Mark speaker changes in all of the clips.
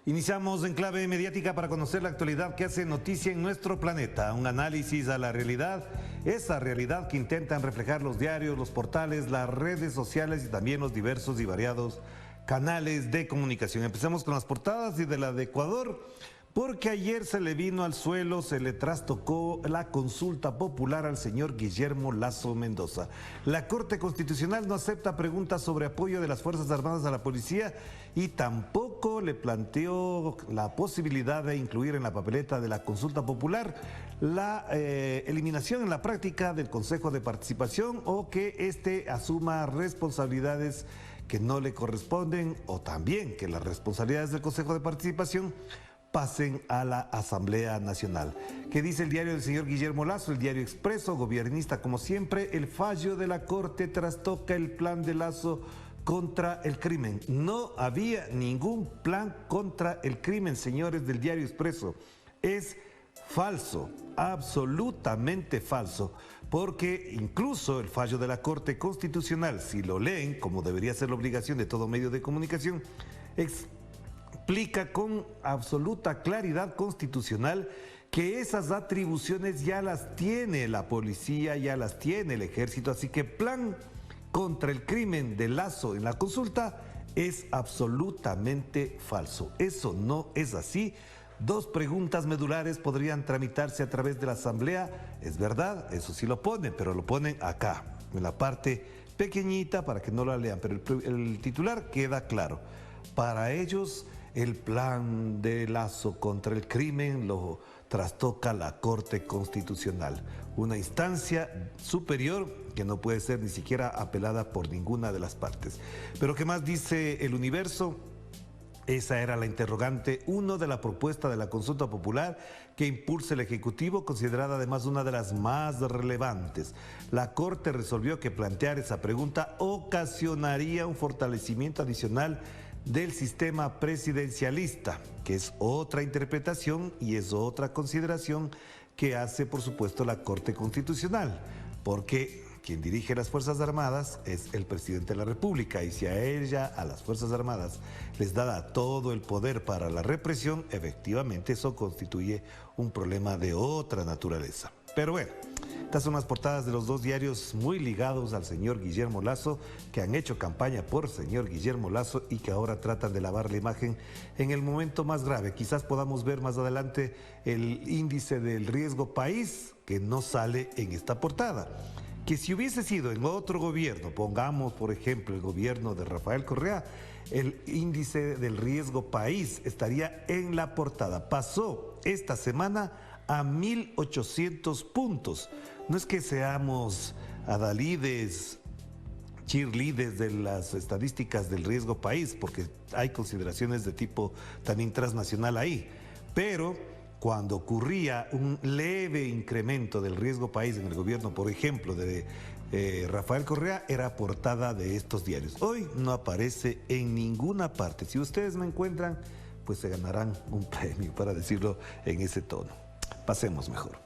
Speaker 1: Iniciamos en clave mediática para conocer la actualidad que hace noticia en nuestro planeta. Un análisis a la realidad, esa realidad que intentan reflejar los diarios, los portales, las redes sociales y también los diversos y variados canales de comunicación. Empecemos con las portadas y de la de Ecuador, porque ayer se le vino al suelo, se le trastocó la consulta popular al señor Guillermo Lasso Mendoza. La Corte Constitucional no acepta preguntas sobre apoyo de las Fuerzas Armadas a la policía y tampoco le planteó la posibilidad de incluir en la papeleta de la consulta popular la eliminación en la práctica del Consejo de Participación o que éste asuma responsabilidades que no le corresponden o también que las responsabilidades del Consejo de Participación pasen a la Asamblea Nacional. ¿Qué dice el diario del señor Guillermo Lasso? El diario Expreso, gobernista como siempre, el fallo de la Corte trastoca el plan de Lasso contra el crimen. No había ningún plan contra el crimen, señores del diario Expreso. Es falso, absolutamente falso, porque incluso el fallo de la Corte Constitucional, si lo leen, como debería ser la obligación de todo medio de comunicación, explica con absoluta claridad constitucional que esas atribuciones ya las tiene la policía, ya las tiene el ejército, así que plan contra el crimen de Lasso en la consulta es absolutamente falso. Eso no es así. Dos preguntas medulares podrían tramitarse a través de la Asamblea, es verdad, eso sí lo ponen, pero lo ponen acá, en la parte pequeñita para que no la lean, pero el titular queda claro. Para ellos, el plan de Lasso contra el crimen lo trastoca la Corte Constitucional, una instancia superior que no puede ser ni siquiera apelada por ninguna de las partes. Pero ¿qué más dice El Universo? Esa era la interrogante 1 de la propuesta de la consulta popular que impulsa el Ejecutivo, considerada además una de las más relevantes. La Corte resolvió que plantear esa pregunta ocasionaría un fortalecimiento adicional del sistema presidencialista, que es otra interpretación y es otra consideración que hace, por supuesto, la Corte Constitucional, porque quien dirige las Fuerzas Armadas es el presidente de la República y si a ella, a las Fuerzas Armadas, les da todo el poder para la represión, efectivamente eso constituye un problema de otra naturaleza. Pero bueno, estas son las portadas de los dos diarios muy ligados al señor Guillermo Lasso, que han hecho campaña por señor Guillermo Lasso y que ahora tratan de lavar la imagen en el momento más grave. Quizás podamos ver más adelante el índice del riesgo país, que no sale en esta portada. Que si hubiese sido en otro gobierno, pongamos por ejemplo el gobierno de Rafael Correa, el índice del riesgo país estaría en la portada. Pasó esta semana a 1.800 puntos. No es que seamos adalides, cheerleaders de las estadísticas del riesgo país, porque hay consideraciones de tipo también transnacional ahí, pero cuando ocurría un leve incremento del riesgo país en el gobierno, por ejemplo, de Rafael Correa, era portada de estos diarios. Hoy no aparece en ninguna parte. Si ustedes me encuentran, pues se ganarán un premio, para decirlo en ese tono. Pasemos mejor.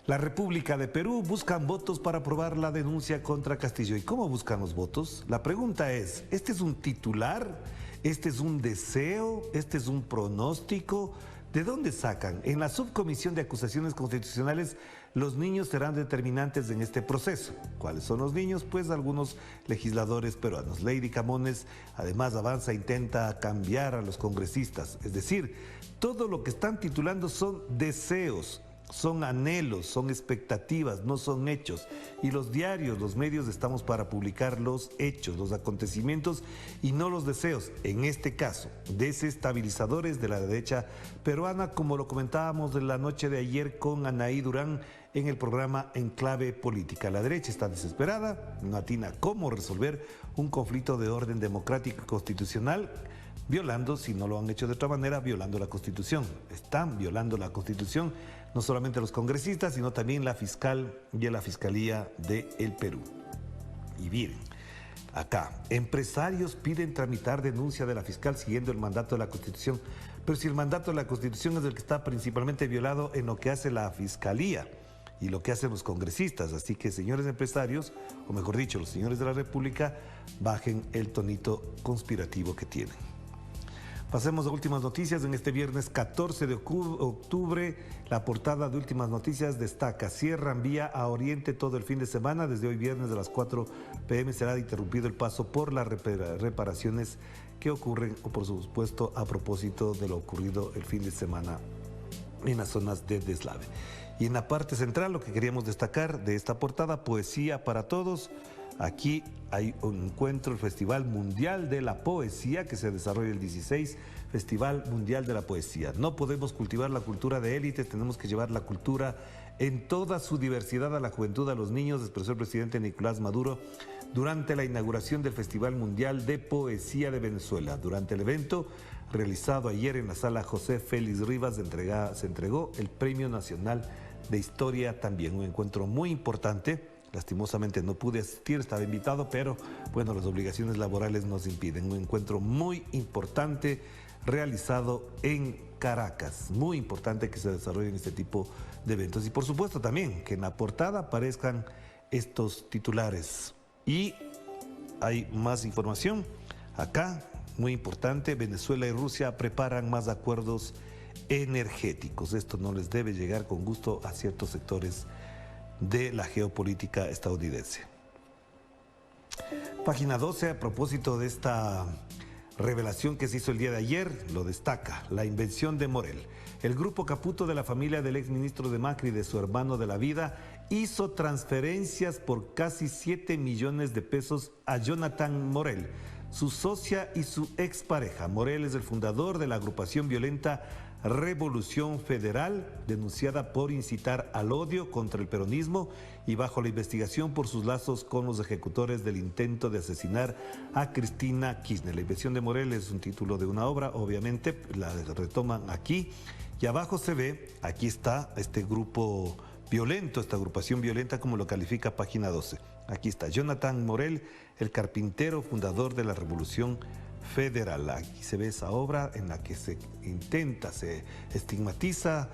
Speaker 1: La República de Perú buscan votos para aprobar la denuncia contra Castillo. ¿Y cómo buscan los votos? La pregunta es, ¿este es un titular? ¿Este es un deseo? ¿Este es un pronóstico? ¿De dónde sacan? En la Subcomisión de Acusaciones Constitucionales, los niños serán determinantes en este proceso. ¿Cuáles son los niños? Pues algunos legisladores peruanos. Lady Camones, además, avanza, intenta cambiar a los congresistas. Es decir, todo lo que están titulando son deseos, son anhelos, son expectativas, no son hechos. Y los diarios, los medios estamos para publicar los hechos, los acontecimientos y no los deseos. En este caso, desestabilizadores de la derecha peruana, como lo comentábamos en la noche de ayer con Anaí Durán en el programa En Clave Política. La derecha está desesperada, no atina cómo resolver un conflicto de orden democrático y constitucional, violando, si no lo han hecho de otra manera, violando la Constitución. Están violando la Constitución, no solamente los congresistas, sino también la fiscal y la Fiscalía del Perú. Y miren, acá, empresarios piden tramitar denuncia de la fiscal siguiendo el mandato de la Constitución. Pero si el mandato de la Constitución es el que está principalmente violado en lo que hace la Fiscalía y lo que hacen los congresistas. Así que, señores empresarios, o mejor dicho, los señores de la República, bajen el tonito conspirativo que tienen. Pasemos a últimas noticias. En este viernes 14 de octubre, la portada de Últimas Noticias destaca: cierran vía a Oriente todo el fin de semana. Desde hoy viernes a las 4 p.m. será interrumpido el paso por las reparaciones que ocurren, o por supuesto a propósito de lo ocurrido el fin de semana en las zonas de deslave. Y en la parte central, lo que queríamos destacar de esta portada: poesía para todos. Aquí hay un encuentro, el Festival Mundial de la Poesía, que se desarrolla el 16, Festival Mundial de la Poesía. No podemos cultivar la cultura de élite, tenemos que llevar la cultura en toda su diversidad a la juventud, a los niños, expresó el presidente Nicolás Maduro durante la inauguración del Festival Mundial de Poesía de Venezuela. Durante el evento realizado ayer en la sala José Félix Rivas se entregó el Premio Nacional de Historia, también un encuentro muy importante. Lastimosamente no pude asistir, estaba invitado, pero bueno, las obligaciones laborales nos impiden. Un encuentro muy importante realizado en Caracas. Muy importante que se desarrollen este tipo de eventos. Y por supuesto también que en la portada aparezcan estos titulares. Y hay más información acá, muy importante: Venezuela y Rusia preparan más acuerdos energéticos. Esto no les debe llegar con gusto a ciertos sectores de la geopolítica estadounidense. Página 12, a propósito de esta revelación que se hizo el día de ayer, lo destaca: la invención de Morel. El grupo Caputo, de la familia del exministro de Macri y de su hermano de la vida, hizo transferencias por casi 7 millones de pesos a Jonathan Morel, su socia y su expareja. Morel es el fundador de la agrupación violenta Revolución Federal, denunciada por incitar al odio contra el peronismo y bajo la investigación por sus lazos con los ejecutores del intento de asesinar a Cristina Kirchner. La invención de Morel es un título de una obra, obviamente, la retoman aquí, y abajo se ve, aquí está este grupo violento, esta agrupación violenta, como lo califica Página 12. Aquí está Jonathan Morel, el carpintero fundador de la Revolución Federal. Aquí se ve esa obra en la que se intenta, se estigmatiza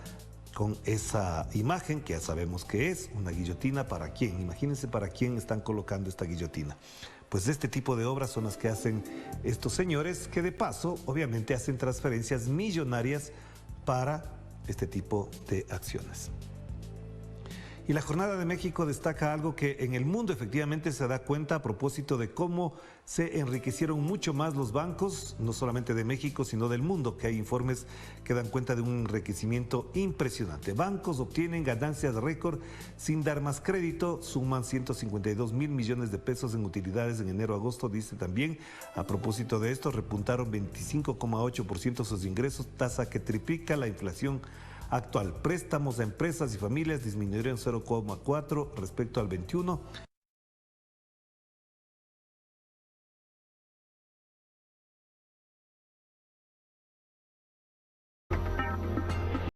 Speaker 1: con esa imagen que ya sabemos que es una guillotina. ¿Para quién? Imagínense para quién están colocando esta guillotina. Pues este tipo de obras son las que hacen estos señores, que de paso obviamente hacen transferencias millonarias para este tipo de acciones. Y la Jornada de México destaca algo que en el mundo efectivamente se da cuenta a propósito de cómo se enriquecieron mucho más los bancos, no solamente de México, sino del mundo, que hay informes que dan cuenta de un enriquecimiento impresionante. Bancos obtienen ganancias récord sin dar más crédito, suman 152 mil millones de pesos en utilidades en enero-agosto, dice también. A propósito de esto, repuntaron 25,8% sus ingresos, tasa que triplica la inflación actual. Préstamos a empresas y familias disminuyeron 0,4 respecto al 21.